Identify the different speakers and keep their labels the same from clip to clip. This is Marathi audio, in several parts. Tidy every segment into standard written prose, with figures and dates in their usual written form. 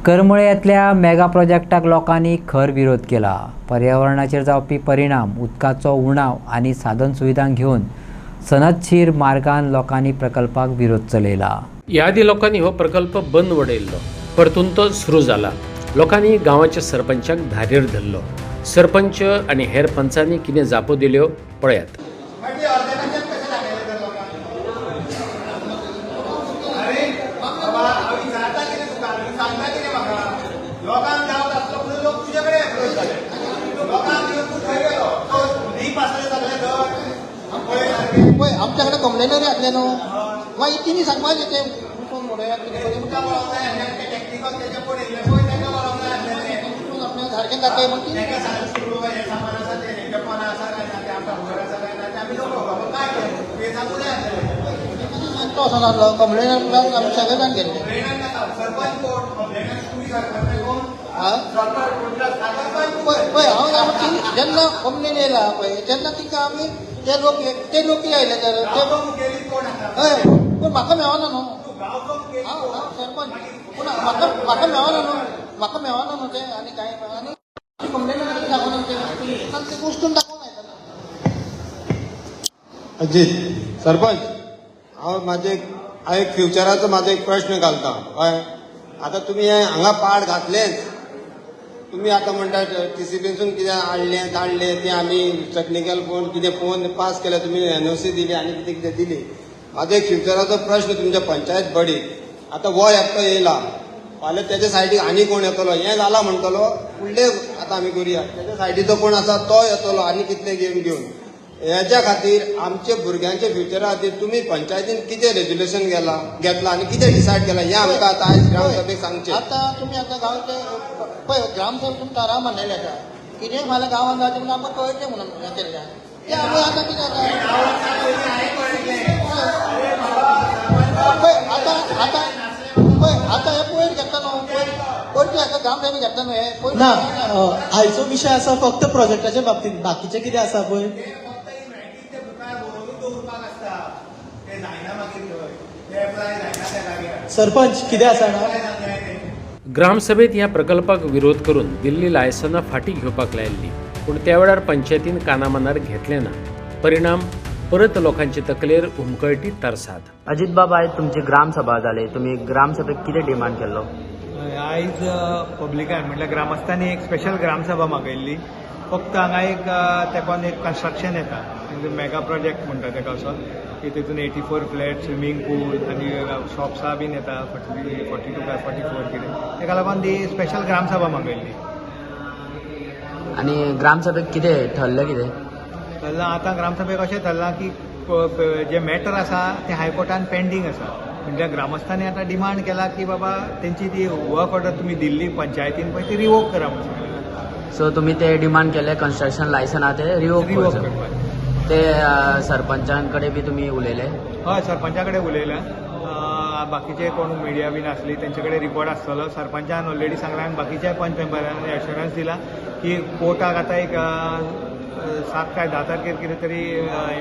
Speaker 1: करमळ्यातल्या मेगा प्रोजेक्टाक लोकांनी खर विरोध केला। पर्यावरणाचेर जावपी परिणाम, उदकाचो उणाव आनी साधन सुविधांक घेवन सनदशीर मार्गान लोकांनी प्रकल्पाक विरोध चलयला।
Speaker 2: ह्या आदी लोकांनी हो प्रकल्प बंद उडयल्लो, परतून तो सुरू जाला। लोकांनी गांवाच्या सरपंचाक धारेर धरलो। सरपंच आनी हेर पंचांनी कितें जापो दिल्यो पळयात।
Speaker 3: आमच्याकडे कंप्लेनरी असले न्हू मागीर तिणी सांगपाचें तें सारकें जाता मग कंप्लेनर आमी सगळे जाण गेले पळय हांव जेन्ना कंप्लेन येयला पळय तेन्ना तिका आमी ते लोक आयले तर हय पूण म्हाका मेळना न्हू सरपंच पूण म्हाका मेळना न्हू ते आनी कांय आनी कंप्लेन दाखोवन ते गोश्टून दाखोवन येता
Speaker 4: अजीत सरपंच हांव एक फ्युचराचो म्हाजो एक प्रश्न घालता हय आतां तुमी हांगा पाड घातलेच तुमी आतां म्हणटा TCPसून कितें हाडलें धाडलें तें आमी टेक्निकल कोण कितें पळोवन पास केलें तुमी NOC दिली आनी कितें दिली म्हाजो एक फ्युचराचो प्रश्न तुमच्या पंचायत बडीक आतां हो एकटो येयला फाल्यां तेजे सायडीक आनी कोण येतलो हें जाला म्हणटलो फुडले आतां आमी करुया तेज्या सायडीचो कोण आसा तो येतलो आनी कितले घेवन हेच्या खातीर आमच्या भुरग्यांच्या फ्युचरा खातीर तुमी पंचायतीन कितें रेजोल्युशन घेतला आनी कितें डिसायड केला हें आमकां आतां आयज ग्रामसभेक सांगचें।
Speaker 3: आतां तुमी आतां गांवचे पळय ग्रामसभा तुमी थाराव मांडलेले आसा कितें फाल्यां गांवांत जाता म्हणून आमकां कळचें म्हणून हें केल्लें तें आमी आतां कितें आतां हे पयर घेता न्हू पयलीं हाका ग्रामसभेक घेता न्हू हे पयर
Speaker 5: ना आयचो विशय आसा फक्त प्रोजेक्टाच्या बाबतींत बाकीचें कितें आसा पळय सरपंच कितें आसा ना
Speaker 2: ग्रामसभेत ह्या प्रकल्पाक विरोध करून दिल्ली लायसनां फाटीं घेवपाक लायिल्लीं पूण त्या वेळार पंचायतीन कानामनार घेतलें ना। परिणाम परत लोकांचे तकलेर उमकळटी तरसाद।
Speaker 6: अजित बाबा आयज तुमची ग्रामसभा जाली, तुमी ग्रामसभेक कितें डिमांड केल्लो?
Speaker 7: आयज पब्लिकान म्हटल्यार ग्रामस्थांनी एक स्पेशल ग्रामसभा मागयल्ली। फक्त हांगा एक तेकोन एक कन्स्ट्रक्शन येता मेगा प्रोजेक्ट म्हणटा तेका असो की तितून 84 फ्लॅट स्विमींग पूल आनी शॉप्सां बीन येता 42 काय 44 कितें तेका लागून ती स्पेशल ग्रामसभा मागयल्ली।
Speaker 6: आनी ग्रामसभेक कितें ठरलें कितें?
Speaker 7: थरलां आतां ग्रामसभेक अशें थरलां की जे मॅटर आसा ते हायकोर्टान पेंडींग आसा म्हणजे ग्रामस्थांनी आतां डिमांड केला की बाबा तेंची ती वर्क ऑर्डर तुमी दिल्ली पंचायतीन पळय ती रिवोक करा म्हणून।
Speaker 6: सो तुमी ते डिमांड केले कन्स्ट्रक्शन लायसना ते रिवोक करपाक ते सरपंचां कडेन बी तुमी उलयले?
Speaker 7: हय सरपंचा कडेन उलयल्या बाकीचे कोण मिडिया बीन आसली तेंचे कडेन रिपोर्ट आसतलो। सरपंचान ऑलरेडी सांगला आनी बाकीच्या पंच मेंबरांनी एश्युरन्स दिला की कोर्टाक आतां एक 7 काय 10 तारखेर कितें तरी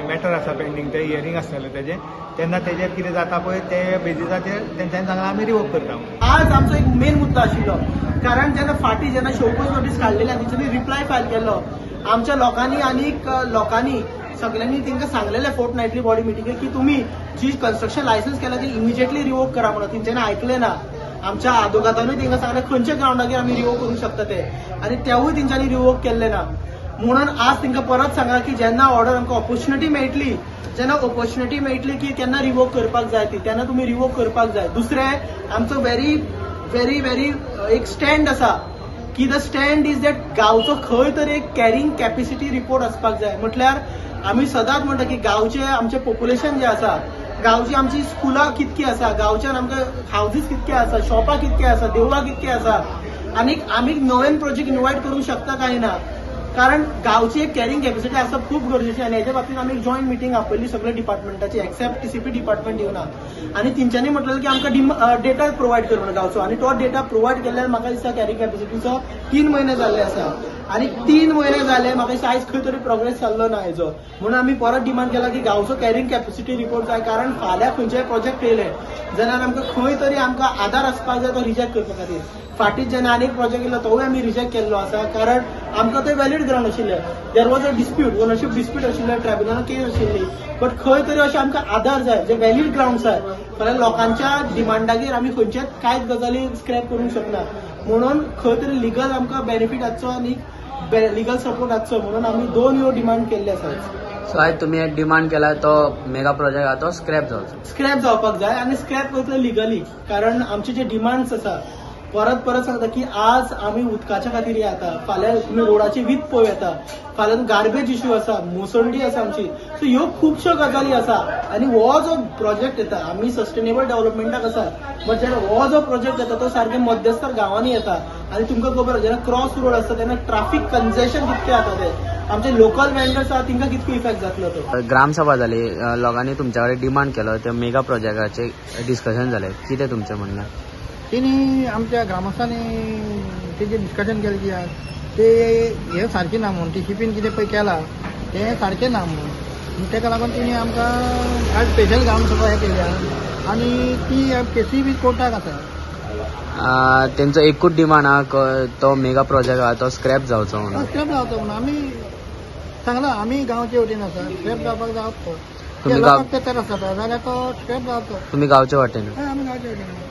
Speaker 7: मॅटर आसा पेंडींग ते हियरींग आसतलें तेजें तेन्ना तेजेर कितें जाता पळय ते बेजिसाचेर तेंच्यांनी सांगलां आमी रिवोक करता।
Speaker 5: आज आमचो एक मेन मुद्दो आशिल्लो कारण जेन्ना शोकॉज नोटीस काडलेली आनी तेंच्यांनी रिप्लाय फायल केल्लो आमच्या लोकांनी आनीक लोकांनी सगळ्यांनी तांकां सांगलेलें फोर्टनायटली बॉडी मिटिंगेक की तुमी जी कन्स्ट्रक्शन लायसन्स केला ती इमिजिएटली रिवोक करा म्हणून तेंच्यांनी आयकलें ना। आमच्या आदोगादानूय तांकां सांगलें खंयच्या ग्रावंडाचेर आमी रिवोक करूंक शकता ते आनी तेवूय तेंच्यांनी रिवोक केल्ले ना म्हणून आज तांकां परत सांगला की जेन्ना ऑर्डर आमकां ऑपॉर्च्युनिटी मेळटली की केन्ना रिवोक करपाक जाय ती तेन्ना तुमी रिवोक करपाक जाय। दुसरें आमचो व्हेरी व्हेरी व्हेरी एक स्टँड आसा की द स्टँड इज दॅट गांवचो खंय तरी एक कॅरिंग कॅपेसिटी रिपोर्ट आसपाक जाय। म्हटल्यार आमी सदांच म्हणटा की गांवचें आमचें पॉप्युलेशन जें आसा गांवची आमची स्कुलां कितकीं आसा गांवच्यान आमकां हावजीस कितके आसा शॉपां कितके आसा देवळां कितके आसा आनी आमी नवें प्रोजेक्ट इनवायट करूंक शकता काय ना कारण गांवची एक कॅरिंग कॅपेसिटी आसप खूब गरजेची आनी हेच्या बाबतींत आमी एक जॉयंट मिटींग आपयल्ली सगळ्या डिपार्टमेंटाची एक्सेप्ट TCP डिपार्टमेंट येवना आनी तेंच्यांनी म्हटलें की आमकां डेटा प्रोवायड कर म्हणून गांवचो आनी तो डेटा प्रोवायड केल्यार म्हाका दिसता कॅरिंग कॅपेसिटीचो 3 म्हयने जाल्ले आसा आनी 3 म्हयने जाले म्हाका दिसता आयज खंय तरी प्रोग्रेस जाल्लो ना हेजो म्हणून आमी परत डिमांड केला की गांवचो कॅरिंग कॅपेसिटी रिपोर्ट जाय कारण फाल्यां खंयचेय प्रोजेक्ट येयले जाल्यार आमकां खंय तरी आमकां आधार आसपाक जाय तो रिजेक्ट करपा खातीर फाटीं जेन्ना आनीक प्रोजेक्ट येयलो तोवूय आमी रिजेक्ट केल्लो आसा कारण आमकां ते वॅलीड ग्राउंड आशिल्ले. There was a dispute, ownership dispute आशिल्ले, ट्रायब्युनलान केस आशिल्ली. बट खंय तरी अशें आमकां आधार जाय जे वॅलीड ग्राउंड्स आसात. कारण लोकांच्या डिमांडागेर आमी खंयचेच कांयच गजाली स्क्रॅप करूंक शकना. म्हणून खंय तरी लिगल आमकां बेनिफीट आसचो आनी लिगल सपोर्ट आसचो म्हणून आमी 2 ह्यो डिमांड केल्ले आसात.
Speaker 6: सो आयज तुमी एक डिमांड केला तो मेगा प्रोजेक्ट आहा तो स्क्रॅप जावचो.
Speaker 5: स्क्रॅप जावपाक जाय आनी स्क्रॅप करतले लिगली. कारण आमचे जे डिमांड्स आसा परत सांगता की आज आमी उदकाच्या खातीर येता, फाल्यां तुमी रोडाची वीज पळोव येता, फाल्यां गार्बेज इश्यू आसा, मुसंडी आसा आमची. सो ह्यो खुबश्यो गजाली आसा आनी हो जो प्रोजेक्ट येता आमी सस्टेनेबल डेव्हलपमेंटाक आसा. बट जेन्ना हो जो प्रोजेक्ट येता तो सारके मध्यस्तर गांवांनी येता आनी तुमकां खबर जेन्ना क्रॉस रोड आसता तेन्ना ट्राफीक कंजेशन कितकें जाता ते आमचे लोकल वेंडर्स आहा तिंका कितको इफेक्ट जातलो तो.
Speaker 6: ग्रामसभा जाली, लोकांनी तुमच्या कडेन डिमांड केलो ते मेगा प्रोजेक्टाचे डिस्कशन जालें. कितें तुमचें म्हणणें?
Speaker 8: तेणी आमच्या ग्रामस्थांनी तेजेर डिस्कशन केलें की ते हे सारकें ना म्हणून टीसीपीन कितें पळय केलां तें सारकें ना म्हणून तेका लागून तेणी आमकां आज स्पेशल ग्रामसभा हे केल्या आनी ती केसी बी कोर्टाक आसा.
Speaker 6: तेंचो एकूच डिमांड आहा तो मेगा प्रोजेक्ट आहा तो स्क्रॅप जावचो म्हणून.
Speaker 8: स्क्रॅप जावचो म्हणून आमी सांगला आमी गांवचे वटेन आसा स्क्रॅप जावपाक जावचो.
Speaker 6: तुम्ही
Speaker 8: लोकांक ते त्रास जाता जाल्यार तो स्क्रॅप जावचो.
Speaker 6: तुमी गांवचे वाटेन?
Speaker 8: आमी गांवचे वटेन.